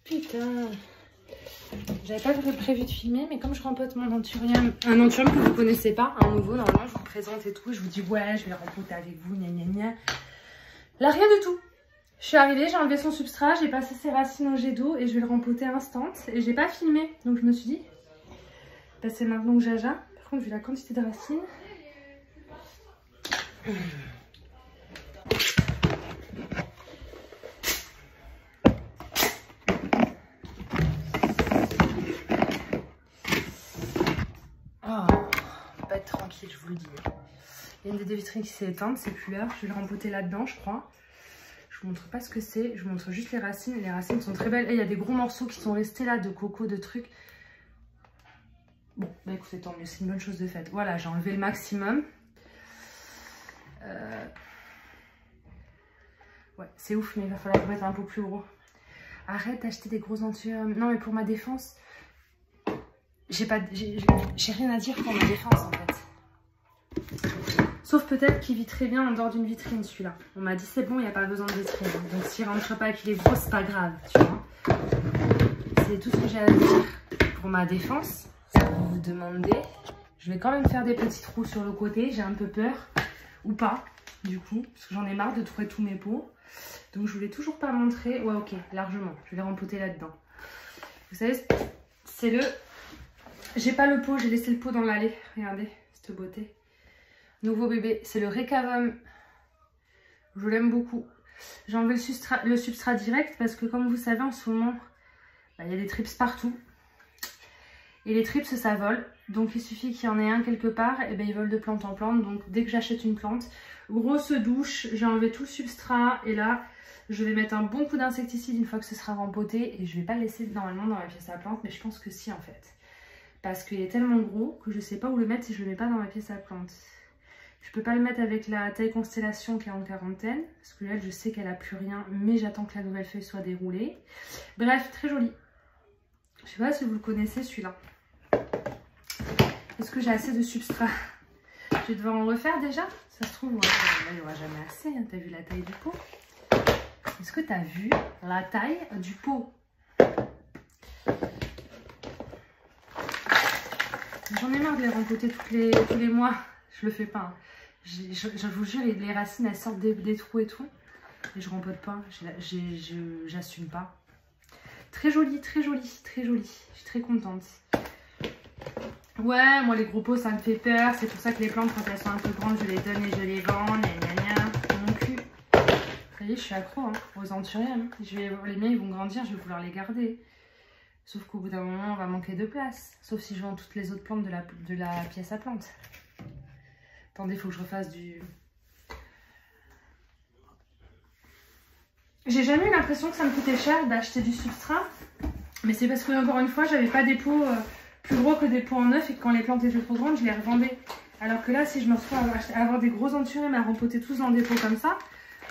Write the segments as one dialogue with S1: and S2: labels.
S1: Putain. J'avais pas prévu de filmer, mais comme je rempote mon anthurium, un anthurium que vous connaissez pas, un nouveau, normalement je vous présente et tout, je vous dis ouais, je vais le rempoter avec vous, gna gna gna. Là, rien du tout. Je suis arrivée, j'ai enlevé son substrat, j'ai passé ses racines au jet d'eau et je vais le rempoter instant. Et j'ai pas filmé, donc je me suis dit, bah, c'est maintenant que jaja. Par contre, vu la quantité de racines. Oh, on va pas être tranquille, je vous le dis. Il y a une des deux vitrines qui s'est éteinte, c'est plus là. Je vais le rempoter là-dedans, je crois. Je vous montre pas ce que c'est, je vous montre juste les racines. Et les racines sont très belles. Et il y a des gros morceaux qui sont restés là, de coco, de trucs. Bon, bah écoutez, tant mieux, c'est une bonne chose de faite. Voilà, j'ai enlevé le maximum. Ouais, c'est ouf, mais il va falloir mettre un peu plus gros. Arrête d'acheter des gros anthuriums. Non, mais pour ma défense, j'ai rien à dire pour ma défense en fait. Sauf peut-être qu'il vit très bien en dehors d'une vitrine celui-là. On m'a dit c'est bon, il n'y a pas besoin de vitrine. Donc s'il ne rentre pas et qu'il est gros, c'est pas grave, tu vois. C'est tout ce que j'ai à dire. Pour ma défense, si vous vous demandez, je vais quand même faire des petits trous sur le côté. J'ai un peu peur, ou pas, du coup, parce que j'en ai marre de trouver tous mes pots. Donc je ne voulais toujours pas montrer. Ouais, ok, largement. Je vais les rempoter là-dedans. Vous savez, c'est le... J'ai pas le pot, j'ai laissé le pot dans l'allée. Regardez, cette beauté. Nouveau bébé, c'est le Recavum. Je l'aime beaucoup. J'ai enlevé le substrat direct parce que comme vous savez en ce moment, bah, il y a des trips partout. Et les trips ça vole. Donc il suffit qu'il y en ait un quelque part, et ben ils volent de plante en plante. Donc dès que j'achète une plante, grosse douche, j'ai enlevé tout le substrat. Et là, je vais mettre un bon coup d'insecticide une fois que ce sera rempoté. Et je vais pas le laisser normalement dans ma pièce à plantes, mais je pense que si en fait. Parce qu'il est tellement gros que je sais pas où le mettre si je le mets pas dans ma pièce à plantes. Je peux pas le mettre avec la taille constellation qui est en quarantaine. Parce que là, je sais qu'elle a plus rien. Mais j'attends que la nouvelle feuille soit déroulée. Bref, très joli. Je sais pas si vous le connaissez celui-là. Est-ce que j'ai assez de substrat? Je vais devoir en refaire déjà. Ça se trouve, il n'y aura jamais assez. Hein. T'as vu la taille du pot? Est-ce que t'as vu la taille du pot? J'en ai marre de les rempoter tous les mois. Je le fais pas. Hein. Je vous jure, les racines elles sortent des trous et tout. Et je rempote pas. J'assume pas. Très joli, très joli, très joli. Je suis très contente. Ouais, moi les gros pots ça me fait peur. C'est pour ça que les plantes quand elles sont un peu grandes, je les donne et je les vends. Mon cul. Vous voyez, je suis accro hein, aux anthuriums. Les miens ils vont grandir, je vais vouloir les garder. Sauf qu'au bout d'un moment, on va manquer de place. Sauf si je vends toutes les autres plantes de la pièce à plantes. Attendez, il faut que je refasse du... J'ai jamais eu l'impression que ça me coûtait cher d'acheter du substrat. Mais c'est parce que, encore une fois, j'avais pas des pots plus gros que des pots en neuf. Et que quand les plantes étaient trop grandes, je les revendais. Alors que là, si je me retrouve à avoir des gros anthuriums à rempoter tous dans des pots comme ça,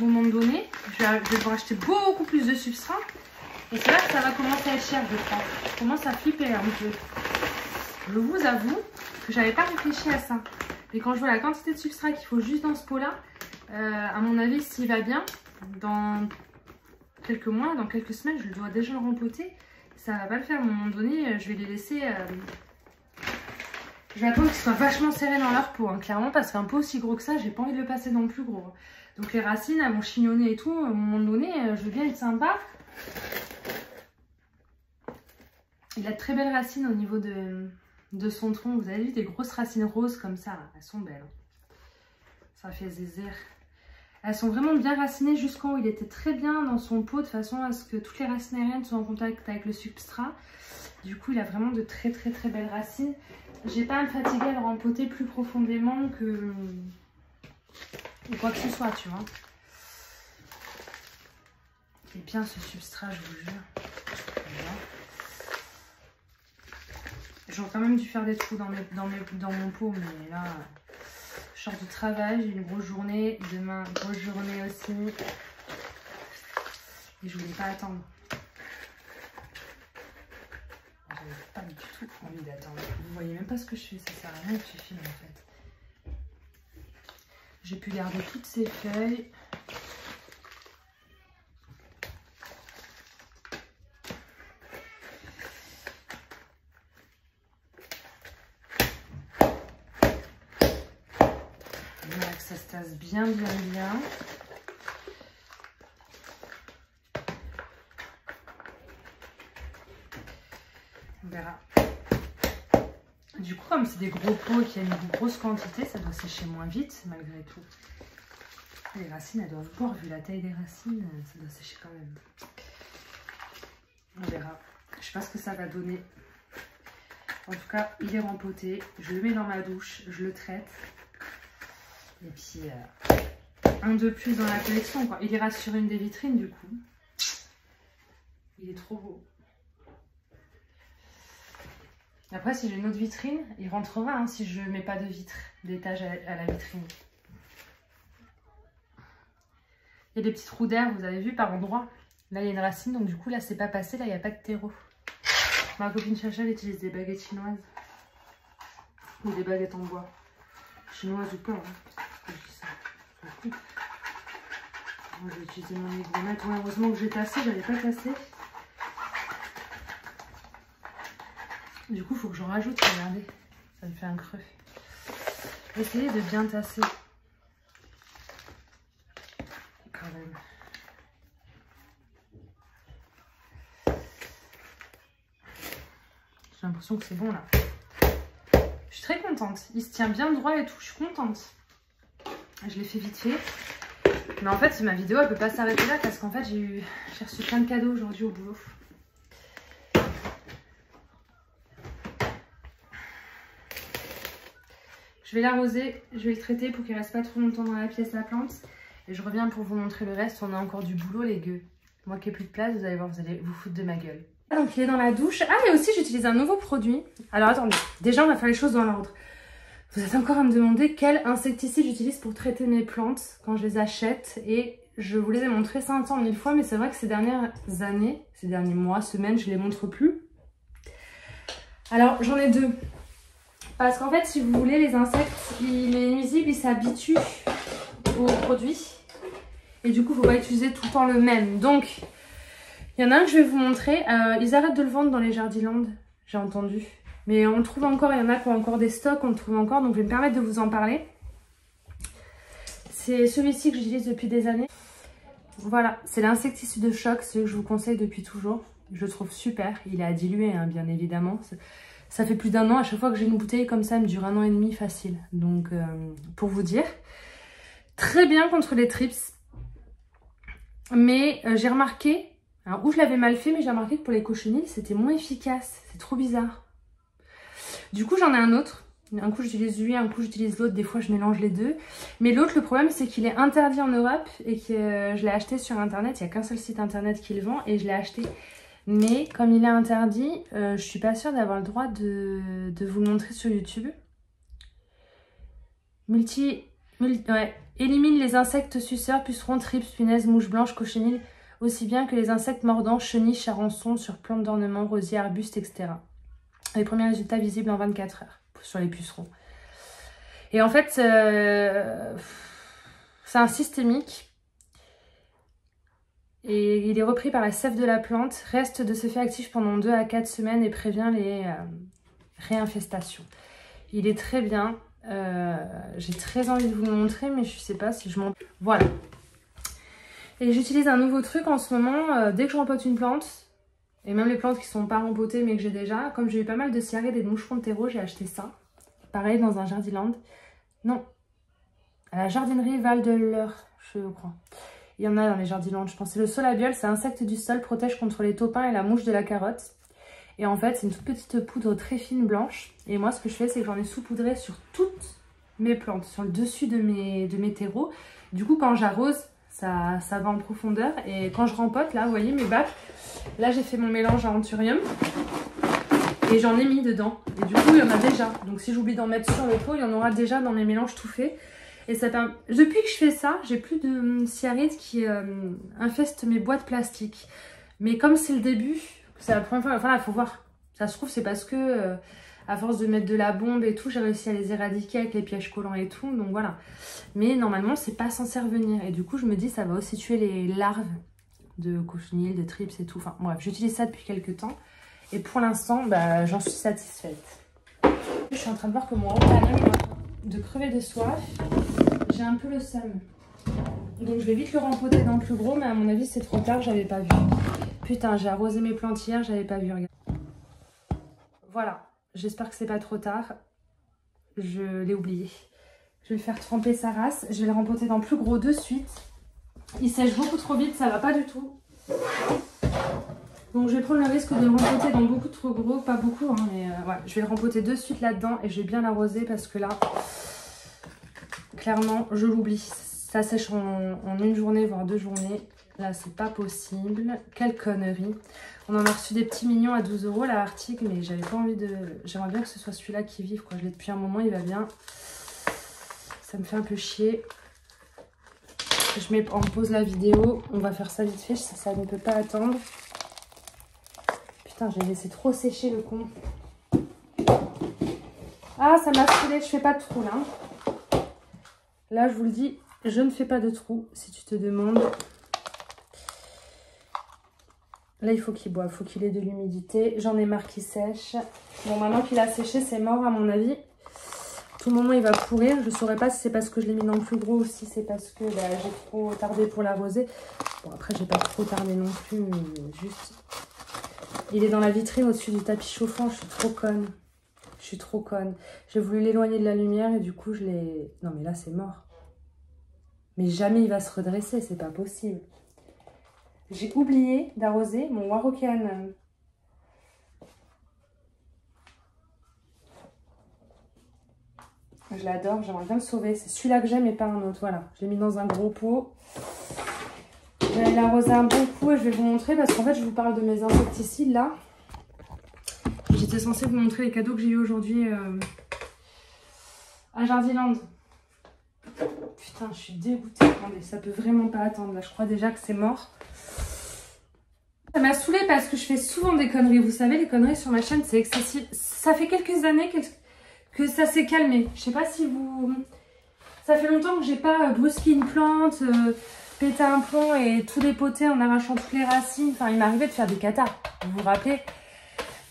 S1: au moment donné, je vais devoir acheter beaucoup plus de substrat. Et c'est là que ça va commencer à être cher, je crois. Je commence à flipper un peu. Je vous avoue que j'avais pas réfléchi à ça. Et quand je vois la quantité de substrat qu'il faut juste dans ce pot-là, à mon avis, s'il va bien, dans quelques mois, dans quelques semaines, je dois déjà le rempoter. Ça va pas le faire. À un moment donné, je vais les laisser... Je vais attendre qu'ils soient vachement serrés dans leur pot, hein, clairement, parce qu'un pot aussi gros que ça, j'ai pas envie de le passer dans le plus gros. Donc les racines, elles vont chignonner et tout. À un moment donné, je veux bien être sympa. Il a de très belles racines au niveau de son tronc. Vous avez vu des grosses racines roses comme ça. Là. Elles sont belles. Ça fait zézère. Elles sont vraiment bien racinées jusqu'en haut. Il était très bien dans son pot de façon à ce que toutes les racines aériennes soient en contact avec le substrat. Du coup, il a vraiment de très belles racines. J'ai pas à me fatiguer à le rempoter plus profondément que... ou quoi que ce soit, tu vois. Et bien ce substrat, je vous jure. Voilà. J'aurais quand même dû faire des trous dans mon pot, mais là, je sors du travail, j'ai une grosse journée. Demain, grosse journée aussi. Et je voulais pas attendre. J'avais pas du tout envie d'attendre. Vous voyez même pas ce que je fais, ça sert à rien que tu filmes en fait. J'ai pu garder toutes ces feuilles. ça se tasse bien, bien, bien. On verra. Du coup, comme c'est des gros pots qui a une grosse quantité, ça doit sécher moins vite malgré tout. Les racines, elles doivent boire, vu la taille des racines, ça doit sécher quand même. On verra. Je sais pas ce que ça va donner. En tout cas, il est rempoté. Je le mets dans ma douche, je le traite. Et puis, un de plus dans la collection, quoi. Il ira sur une des vitrines, du coup. Il est trop beau. Après, si j'ai une autre vitrine, il rentrera hein, si je mets pas de vitre d'étage à la vitrine. Il y a des petits trous d'air, vous avez vu, par endroit. Là, il y a une racine, donc du coup, là, c'est pas passé. Là, il n'y a pas de terreau. Ma copine Chacha, elle utilise des baguettes chinoises. Ou des baguettes en bois. Chinoises ou pas. Hein. Je dis ça. Moi, je vais utiliser mon hygromètre. Ouais, heureusement que j'ai tassé, j'avais pas tassé. Du coup, il faut que j'en rajoute, regardez. Ça me fait un creux. Essayez de bien tasser. Quand même. J'ai l'impression que c'est bon là. Je suis très contente. Il se tient bien droit et tout. Je suis contente. Je l'ai fait vite fait. Mais en fait, ma vidéo, elle peut pas s'arrêter là parce qu'en fait, j'ai reçu plein de cadeaux aujourd'hui au boulot. Je vais l'arroser, je vais le traiter pour qu'il reste pas trop longtemps dans la pièce la plante. Et je reviens pour vous montrer le reste. On a encore du boulot les gueux. Moi qui ai plus de place, vous allez voir, vous allez vous foutre de ma gueule. Donc il est dans la douche. Ah et aussi j'utilise un nouveau produit. Alors attendez, déjà on va faire les choses dans l'ordre. Vous êtes encore à me demander quel insecticide j'utilise pour traiter mes plantes quand je les achète. Et je vous les ai montrés 500 000 fois, mais c'est vrai que ces dernières années, ces derniers mois, semaines, je les montre plus. Alors j'en ai deux. Parce qu'en fait, si vous voulez, les insectes, les nuisibles, ils s'habituent aux produits. Et du coup, il ne faut pas utiliser tout le temps le même. Donc, il y en a un que je vais vous montrer. Ils arrêtent de le vendre dans les Jardiland, j'ai entendu. Mais on le trouve encore, il y en a qui ont encore des stocks, on le trouve encore. Donc, je vais me permettre de vous en parler. C'est celui-ci que j'utilise depuis des années. Voilà, c'est l'insecticide de choc, celui que je vous conseille depuis toujours. Je le trouve super. Il est à diluer, hein, bien évidemment. Ça fait plus d'1 an, à chaque fois que j'ai une bouteille comme ça, elle me dure 1 an et demi facile. Donc, pour vous dire, très bien contre les trips. Mais j'ai remarqué, alors où je l'avais mal fait, mais j'ai remarqué que pour les cochenilles, c'était moins efficace. C'est trop bizarre. Du coup, j'en ai un autre. Un coup, j'utilise lui, un coup, j'utilise l'autre. Des fois, je mélange les deux. Mais l'autre, le problème, c'est qu'il est interdit en Europe et que je l'ai acheté sur Internet. Il n'y a qu'un seul site Internet qui le vend et je l'ai acheté. Mais comme il est interdit, je suis pas sûre d'avoir le droit de vous le montrer sur YouTube. Élimine les insectes suceurs, pucerons, trips, punaises, mouches blanches, cochenilles, aussi bien que les insectes mordants, chenilles, charançons, sur plantes d'ornement, rosiers, arbustes, etc. Les premiers résultats visibles en 24 heures sur les pucerons. Et en fait, c'est un systémique. Et il est repris par la sève de la plante, reste de ce fait actif pendant 2 à 4 semaines et prévient les réinfestations. Il est très bien. J'ai très envie de vous le montrer, mais je sais pas si je m'en... Voilà. Et j'utilise un nouveau truc en ce moment. Dès que je rempote une plante, et même les plantes qui sont pas rempotées mais que j'ai déjà, comme j'ai eu pas mal de ciarrées et de moucherons de terreau, j'ai acheté ça. Pareil dans un Jardiland. Non, à la jardinerie Val de l'Eure, je crois. Il y en a dans les Jardiland, je pense. C'est le Solabiol, c'est insecte du sol, protège contre les taupins et la mouche de la carotte. Et en fait, c'est une toute petite poudre très fine blanche. Et moi, ce que je fais, c'est que j'en ai saupoudré sur toutes mes plantes, sur le dessus de mes terreaux. Du coup, quand j'arrose, ça va en profondeur. Et quand je rempote, là, vous voyez mes bacs, là, j'ai fait mon mélange à anthurium. Et j'en ai mis dedans. Et du coup, il y en a déjà. Donc, si j'oublie d'en mettre sur le pot, il y en aura déjà dans mes mélanges tout faits. Et ça permet... Depuis que je fais ça, j'ai plus de cyarides qui infestent mes boîtes plastiques. Mais comme c'est le début, c'est la première fois, enfin là, il faut voir. Ça se trouve, c'est parce que, à force de mettre de la bombe et tout, j'ai réussi à les éradiquer avec les pièges collants et tout. Donc voilà. Mais normalement, c'est pas censé revenir. Et du coup, je me dis, ça va aussi tuer les larves de cochenilles, de trips et tout. Enfin bref, j'utilise ça depuis quelques temps. Et pour l'instant, bah, j'en suis satisfaite. Je suis en train de voir que mon haut de crever de soif. j'ai un peu le seum. Donc je vais vite le rempoter dans le plus gros, mais à mon avis c'est trop tard, j'avais pas vu. Putain, j'ai arrosé mes plantes hier, j'avais pas vu, regarde. Voilà, j'espère que c'est pas trop tard. Je l'ai oublié. Je vais le faire tremper sa race. Je vais le rempoter dans le plus gros de suite. Il sèche beaucoup trop vite, ça va pas du tout. Donc je vais prendre le risque de le rempoter dans beaucoup trop gros. Pas beaucoup, hein, mais ouais. Je vais le rempoter de suite là-dedans et je vais bien l'arroser parce que là, clairement, je l'oublie. Ça sèche en une journée, voire 2 journées. Là, c'est pas possible. Quelle connerie. On en a reçu des petits mignons à 12 € la Arctic, mais j'avais pas envie de... J'aimerais bien que ce soit celui-là qui vive, quoi. Je l'ai depuis un moment, il va bien. Ça me fait un peu chier. Je mets en pause la vidéo. On va faire ça vite fait, ça ne peut pas attendre. Putain, j'ai laissé trop sécher le con. Ah, ça m'a saoulé, je fais pas de trou là. Là, je vous le dis, je ne fais pas de trou, si tu te demandes. Là, il faut qu'il boive, il faut qu'il ait de l'humidité. J'en ai marre qu'il sèche. Bon, maintenant qu'il a séché, c'est mort à mon avis. Tout moment, il va pourrir. Je ne saurais pas si c'est parce que je l'ai mis dans le plus gros ou si c'est parce que bah, j'ai trop tardé pour l'arroser. Bon, après, j'ai pas trop tardé non plus, mais juste... Il est dans la vitrine au-dessus du tapis chauffant. Je suis trop conne. Je suis trop conne. J'ai voulu l'éloigner de la lumière et du coup, je l'ai... Non, mais là, c'est mort. Mais jamais il va se redresser, c'est pas possible. J'ai oublié d'arroser mon Warokean. Je l'adore, j'aimerais bien le sauver. C'est celui-là que j'aime et pas un autre. Voilà, je l'ai mis dans un gros pot. Je vais l'arroser un bon coup et je vais vous montrer parce qu'en fait, je vous parle de mes insecticides là. J'étais censée vous montrer les cadeaux que j'ai eu aujourd'hui à Jardiland. Putain, je suis dégoûtée. Attendez, ça peut vraiment pas attendre. Là, je crois déjà que c'est mort. Ça m'a saoulée parce que je fais souvent des conneries. Vous savez, les conneries sur ma chaîne, c'est excessif. Ça fait quelques années que ça s'est calmé. Je sais pas si vous... Ça fait longtemps que j'ai pas brusqué une plante, pété un plomb et tout dépoté en arrachant toutes les racines. Enfin, il m'arrivait de faire des catas. Vous vous rappelez?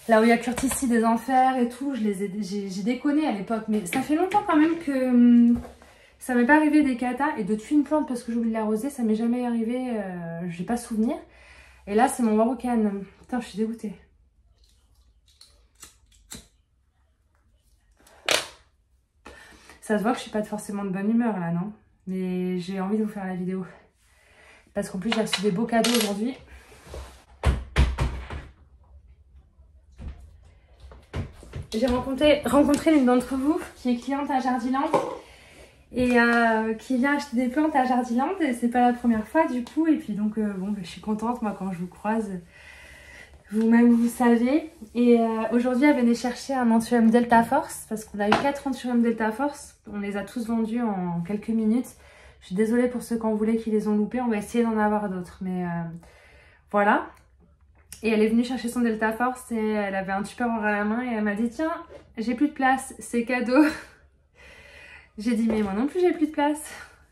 S1: Là où il y a Curtis des enfers et tout, j'ai déconné à l'époque. Mais ça fait longtemps quand même que... ça m'est pas arrivé des catas et de tuer une plante parce que j'ai oublié de l'arroser, ça m'est jamais arrivé, j'ai pas souvenir. Et là, c'est mon Warokean. Putain, je suis dégoûtée. Ça se voit que je suis pas forcément de bonne humeur là, non? Mais j'ai envie de vous faire la vidéo. Parce qu'en plus, j'ai reçu des beaux cadeaux aujourd'hui. J'ai rencontré l'une d'entre vous qui est cliente à Jardiland. Et qui vient acheter des plantes à Jardiland et c'est pas la première fois du coup. Et puis donc bon, je suis contente moi quand je vous croise, vous-même vous savez. Et aujourd'hui elle venait chercher un Anthurium Delta Force parce qu'on a eu 4 Anthurium Delta Force. On les a tous vendus en quelques minutes. Je suis désolée pour ceux qui en voulaient qui les ont loupés. On va essayer d'en avoir d'autres, mais voilà. Et elle est venue chercher son Delta Force et elle avait un tupperware à la main et elle m'a dit tiens, j'ai plus de place, c'est cadeau. J'ai dit, mais moi non plus, j'ai plus de place.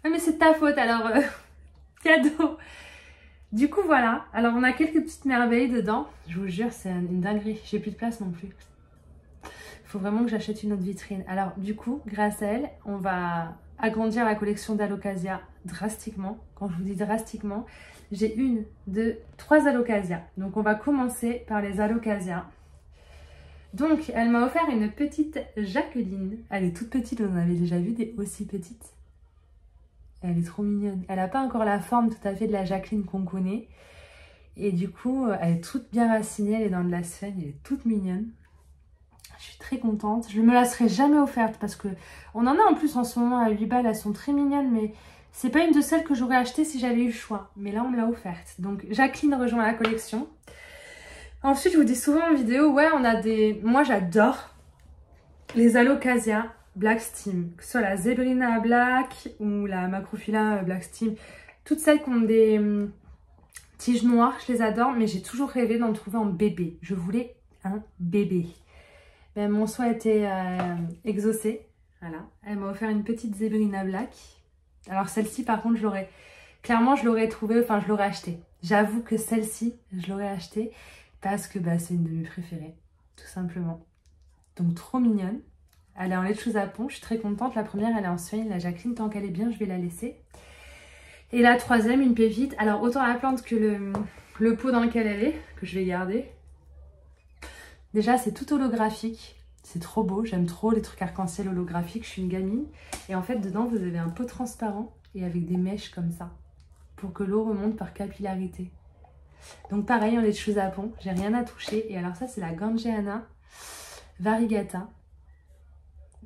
S1: Ah, mais c'est de ta faute, alors, cadeau. Du coup, voilà. Alors, on a quelques petites merveilles dedans. Je vous jure, c'est une dinguerie. J'ai plus de place non plus. Il faut vraiment que j'achète une autre vitrine. Alors, du coup, grâce à elle, on va agrandir la collection d'Alocasia drastiquement. Quand je vous dis drastiquement, j'ai 1, 2, 3 Alocasia. Donc, on va commencer par les Alocasia. Donc, elle m'a offert une petite Jacqueline. Elle est toute petite, on en avait déjà vu des aussi petites. Elle est trop mignonne. Elle n'a pas encore la forme tout à fait de la Jacqueline qu'on connaît. Et du coup, elle est toute bien racinée, elle est dans de la sphène, elle est toute mignonne. Je suis très contente. Je ne me la serais jamais offerte parce que on en a en plus en ce moment à 8 balles. Elles sont très mignonnes, mais c'est pas une de celles que j'aurais achetées si j'avais eu le choix. Mais là, on me l'a offerte. Donc, Jacqueline rejoint la collection. Ensuite, je vous dis souvent en vidéo, ouais, on a des... Moi, j'adore les Alocasia Black Steam. Que ce soit la Zebrina Black ou la Macrophylla Black Steam. Toutes celles qui ont des tiges noires, je les adore. Mais j'ai toujours rêvé d'en trouver en bébé. Je voulais un bébé. Ben, mon souhait a été exaucé. Voilà. Elle m'a offert une petite Zebrina Black. Alors, celle-ci, par contre, clairement, je l'aurais trouvée, enfin, je l'aurais achetée. J'avoue que celle-ci, je l'aurais achetée. Parce que bah, c'est une de mes préférées, tout simplement. Donc trop mignonne. Elle est en lait de chou-zapon, je suis très contente. La première, elle est en soigne, la Jacqueline, tant qu'elle est bien, je vais la laisser. Et la troisième, une pépite. Alors, autant la plante que le pot dans lequel elle est, que je vais garder. Déjà, c'est tout holographique. C'est trop beau, j'aime trop les trucs arc-en-ciel holographiques, je suis une gamine. Et en fait, dedans, vous avez un pot transparent et avec des mèches comme ça, pour que l'eau remonte par capillarité. Donc pareil, en lait de chou-zapon, j'ai rien à toucher. Et alors ça, c'est la Gangeana variegata.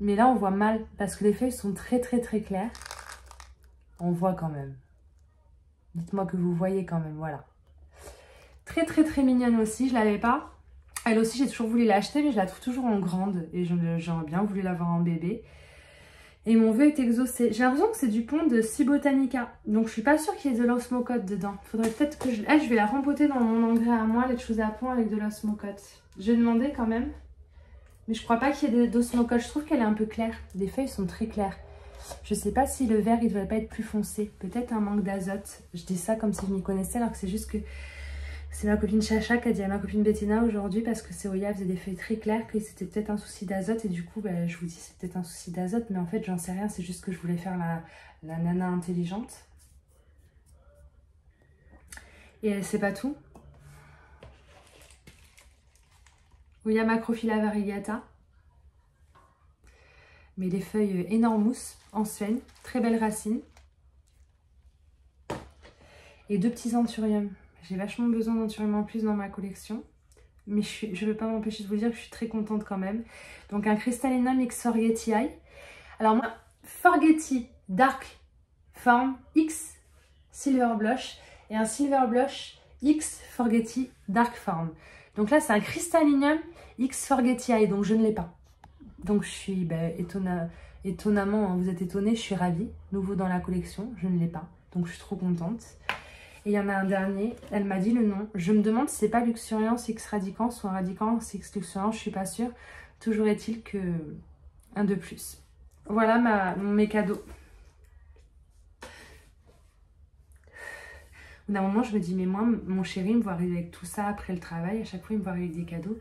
S1: Mais là, on voit mal, parce que les feuilles sont très claires. On voit quand même. Dites-moi que vous voyez quand même, voilà. Très mignonne aussi, je l'avais pas. Elle aussi, j'ai toujours voulu l'acheter, mais je la trouve toujours en grande. Et j'aurais bien voulu l'avoir en bébé. Et mon vœu est exaucé. J'ai l'impression que c'est du pont de Cibotanica. Donc je suis pas sûre qu'il y ait de l'osmocote dedans. Faudrait peut-être que je... Ah, je vais la rempoter dans mon engrais à moi, les chou-zapon avec de l'osmocote. Je vais demander quand même. Mais je crois pas qu'il y ait d'osmocote. Je trouve qu'elle est un peu claire. Les feuilles sont très claires. Je sais pas si le vert, il devrait pas être plus foncé. Peut-être un manque d'azote. Je dis ça comme si je m'y connaissais, alors que c'est juste que... C'est ma copine Chacha qui a dit à ma copine Bettina aujourd'hui, parce que Seoya faisait des feuilles très claires, que c'était peut-être un souci d'azote. Et du coup, bah, je vous dis c'est peut-être un souci d'azote, mais en fait, j'en sais rien. C'est juste que je voulais faire la nana intelligente. Et c'est pas tout. Oya Macrophylla variegata. Mais des feuilles énormous en Suède. Très belles racines. Et 2 petits anthuriums. J'ai vachement besoin d'anthurium en plus dans ma collection. Mais je ne vais pas m'empêcher de vous dire que je suis très contente quand même. Donc un Crystallinum X Forgetii. Alors moi, Forgetii Dark Form X Silver Blush. Et un Silver Blush X Forgetii Dark Form. Donc là, c'est un Crystallinum X Forgetii. Donc je ne l'ai pas. Donc je suis étonnamment, hein, vous êtes étonnés, je suis ravie. Nouveau dans la collection, je ne l'ai pas. Donc je suis trop contente. Et il y en a un dernier, elle m'a dit le nom. Je me demande si c'est pas Luxuriance X Radicans ou un Radicans X Luxuriance, je suis pas sûre. Toujours est-il que un de plus. Voilà mes cadeaux. D'un moment, je me dis, mais moi, mon chéri, il me voit arriver avec tout ça après le travail. À chaque fois, il me voit arriver avec des cadeaux.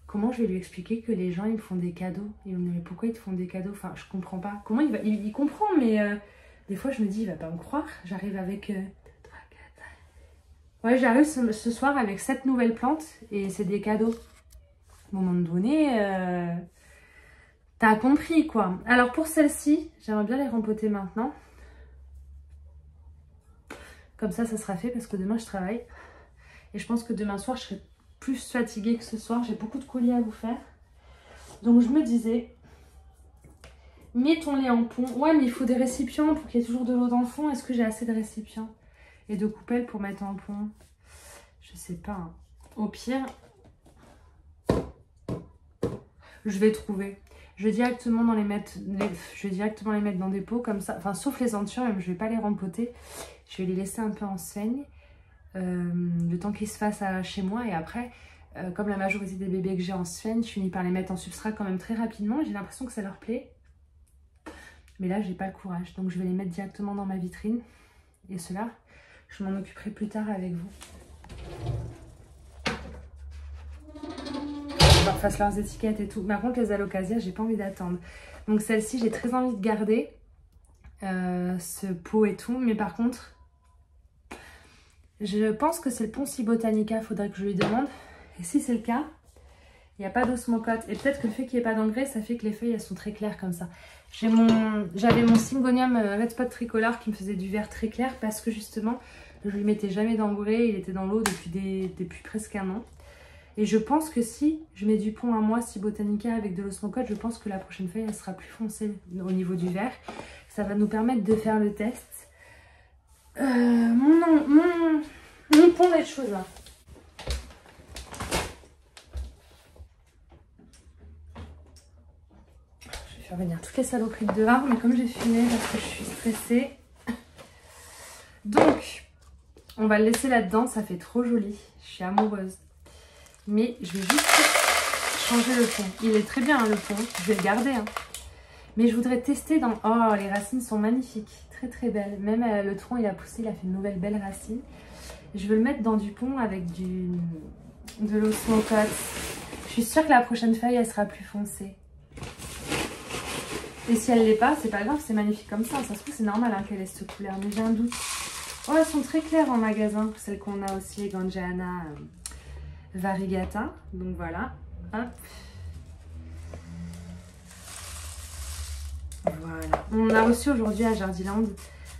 S1: Comment je vais lui expliquer que les gens, ils me font des cadeaux? Il me dit, mais pourquoi ils te font des cadeaux? Enfin, je comprends pas. Comment il comprend, mais des fois, je me dis, il va pas me croire. J'arrive avec... Ouais, j'arrive ce soir avec 7 nouvelles plantes et c'est des cadeaux. À un moment donné, t'as compris quoi. Alors pour celle-ci, j'aimerais bien les rempoter maintenant. Comme ça sera fait parce que demain je travaille. Et je pense que demain soir, je serai plus fatiguée que ce soir. J'ai beaucoup de colis à vous faire. Donc je me disais, mettons-les en pont. Ouais, mais il faut des récipients pour qu'il y ait toujours de l'eau dans le fond. Est-ce que j'ai assez de récipients et de coupelles pour mettre en pont? Je sais pas. Hein. Au pire, je vais trouver. Je vais directement les mettre dans des pots comme ça. Enfin, sauf les anthuriums, je vais pas les rempoter. Je vais les laisser un peu en saigne. Le temps qu'ils se fassent chez moi. Et après, comme la majorité des bébés que j'ai en Suède, je finis par les mettre en substrat quand même très rapidement. J'ai l'impression que ça leur plaît. Mais là, j'ai pas le courage. Donc, je vais les mettre directement dans ma vitrine. Et ceux-là, je m'en occuperai plus tard avec vous. Je leur fasse leurs étiquettes et tout. Par contre, les alocasias, j'ai pas envie d'attendre. Donc, celle-ci, j'ai très envie de garder ce pot et tout. Mais par contre, je pense que c'est le Poncy Botanica. Faudrait que je lui demande. Et si c'est le cas, il n'y a pas d'osmocote. Et peut-être que le fait qu'il n'y ait pas d'engrais, ça fait que les feuilles, elles sont très claires comme ça. J'avais mon Syngonium Red Spot Tricolore qui me faisait du vert très clair parce que justement, je lui mettais jamais d'engrais. Il était dans l'eau depuis presque un an. Et je pense que si je mets du pont à moi, si Botanica avec de l'osmocote, je pense que la prochaine feuille, elle sera plus foncée au niveau du vert. Ça va nous permettre de faire le test. Mon pont des choses là. Je vais faire venir toutes les saloperies de dehors, mais comme j'ai fumé parce que je suis stressée. Donc, on va le laisser là-dedans, ça fait trop joli. Je suis amoureuse. Mais je vais juste changer le pont. Il est très bien hein, le pont, je vais le garder. Hein. Mais je voudrais tester dans... Oh, les racines sont magnifiques, très très belles. Même le tronc, il a poussé, il a fait une nouvelle belle racine. Je vais le mettre dans du pont avec de l'osmocote. Je suis sûre que la prochaine feuille, elle sera plus foncée. Et si elle l'est pas, c'est pas grave, c'est magnifique comme ça. Ça se trouve, c'est normal hein, qu'elle ait cette couleur, mais j'ai un doute. Oh, elles sont très claires en magasin, celles qu'on a aussi, les Gangiana Variegata. Donc voilà, hop. Voilà. On a reçu aujourd'hui à Jardiland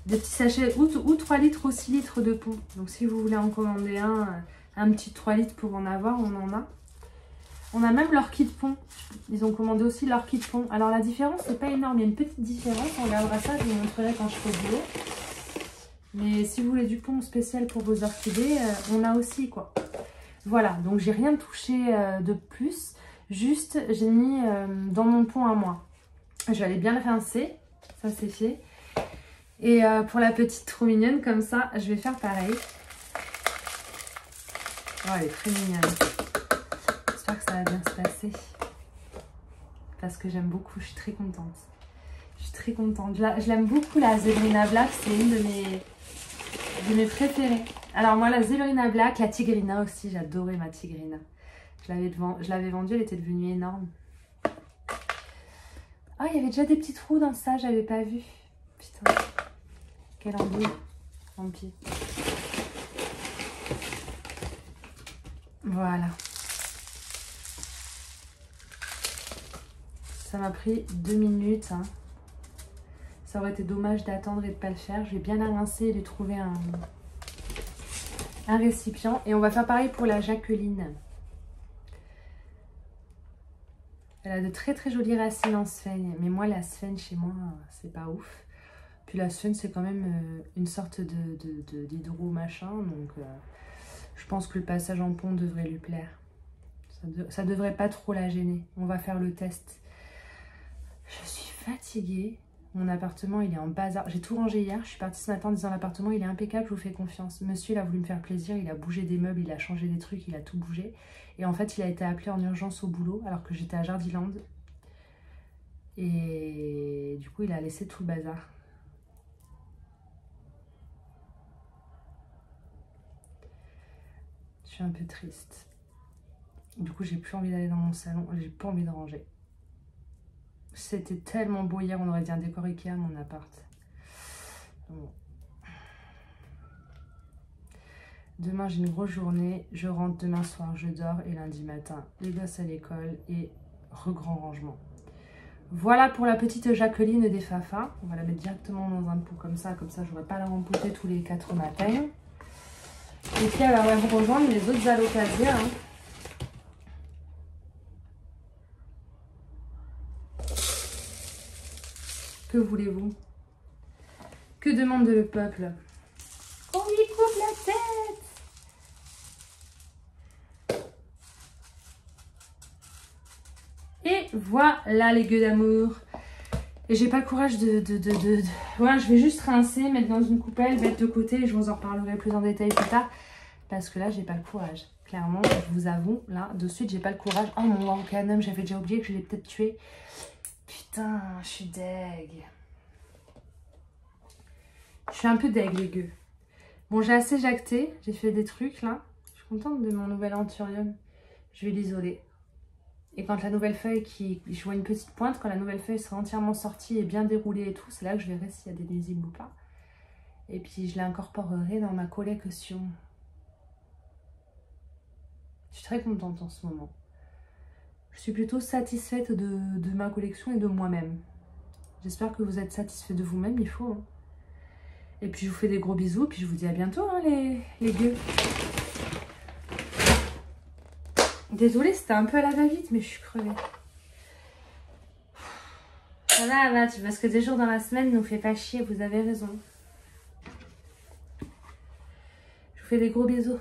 S1: des petits sachets ou 3 litres ou 6 litres de pont. Donc si vous voulez en commander un petit 3 litres pour en avoir, on en a. On a même leur kit pont. Ils ont commandé aussi leur kit pont. Alors la différence, c'est pas énorme. Il y a une petite différence. On regardera ça, je vous montrerai quand je ferai le boulot. Mais si vous voulez du pont spécial pour vos orchidées, on a aussi quoi. Voilà, donc j'ai rien touché de plus. Juste, j'ai mis dans mon pont à moi. Je vais aller bien le rincer. Ça, c'est fait. Et pour la petite trop mignonne, comme ça, je vais faire pareil. Oh, elle est très mignonne. J'espère que ça va bien se passer. Parce que j'aime beaucoup, je suis très contente. Je suis très contente. Je l'aime beaucoup, la Zébrina Black. C'est une de mes préférées. Alors moi, la Zébrina Black, la Tigrina aussi. J'adorais ma Tigrina. Je l'avais vendue, elle était devenue énorme. Ah, il y avait déjà des petits trous dans ça, j'avais pas vu. Putain, quelle embrouille. Tant pis. Voilà. Ça m'a pris 2 minutes. Hein. Ça aurait été dommage d'attendre et de ne pas le faire. Je vais bien la rincer et lui trouver un récipient. Et on va faire pareil pour la Jacqueline. Elle a de très très jolies racines en sphène. Mais moi, la sphène chez moi, c'est pas ouf. Puis la sphène, c'est quand même une sorte d'hydro machin. Donc je pense que le passage en pont devrait lui plaire. Ça devrait pas trop la gêner. On va faire le test. Je suis fatiguée. Mon appartement, il est en bazar. J'ai tout rangé hier. Je suis partie ce matin en disant l'appartement, il est impeccable, je vous fais confiance. Monsieur, il a voulu me faire plaisir. Il a bougé des meubles, il a changé des trucs, il a tout bougé. Et en fait, il a été appelé en urgence au boulot alors que j'étais à Jardiland. Et du coup, il a laissé tout le bazar. Je suis un peu triste. Du coup, j'ai plus envie d'aller dans mon salon. J'ai pas envie de ranger. C'était tellement beau hier, on aurait dit un décor Ikea, mon appart. Bon. Demain, j'ai une grosse journée. Je rentre demain soir, je dors. Et lundi matin, les gosses à l'école et grand rangement. Voilà pour la petite Jacqueline des Fafa. On va la mettre directement dans un pot comme ça je n'aurai pas à la rempoter tous les 4 matins. Et puis, elle va vous rejoindre les autres alocasias. Hein. Que voulez-vous? Que demande le peuple? On lui coupe la tête. Et voilà les gueux d'amour. Et j'ai pas le courage Voilà, je vais juste rincer, mettre dans une coupelle, mettre de côté. Et je vous en reparlerai plus en détail plus tard. Parce que là, j'ai pas le courage. Clairement, je vous avoue, là, de suite, j'ai pas le courage. Oh mon Wankanum, j'avais déjà oublié que je l'ai peut-être tué. Putain, je suis deg. Je suis un peu deg, les gueux. Bon, j'ai assez jacté. J'ai fait des trucs, là. Je suis contente de mon nouvel anthurium. Je vais l'isoler. Et quand la nouvelle feuille, je vois une petite pointe, quand la nouvelle feuille sera entièrement sortie et bien déroulée et tout, c'est là que je verrai s'il y a des nuisibles ou pas. Et puis, je l'incorporerai dans ma collection. Je suis très contente en ce moment. Je suis plutôt satisfaite de ma collection et de moi-même. J'espère que vous êtes satisfaits de vous-même, il faut. Hein. Et puis je vous fais des gros bisous, puis je vous dis à bientôt, hein, les gueux. Désolée, c'était un peu à la va-vite, mais je suis crevée. Ça va, parce que des jours dans la semaine nous fait pas chier, vous avez raison. Je vous fais des gros bisous.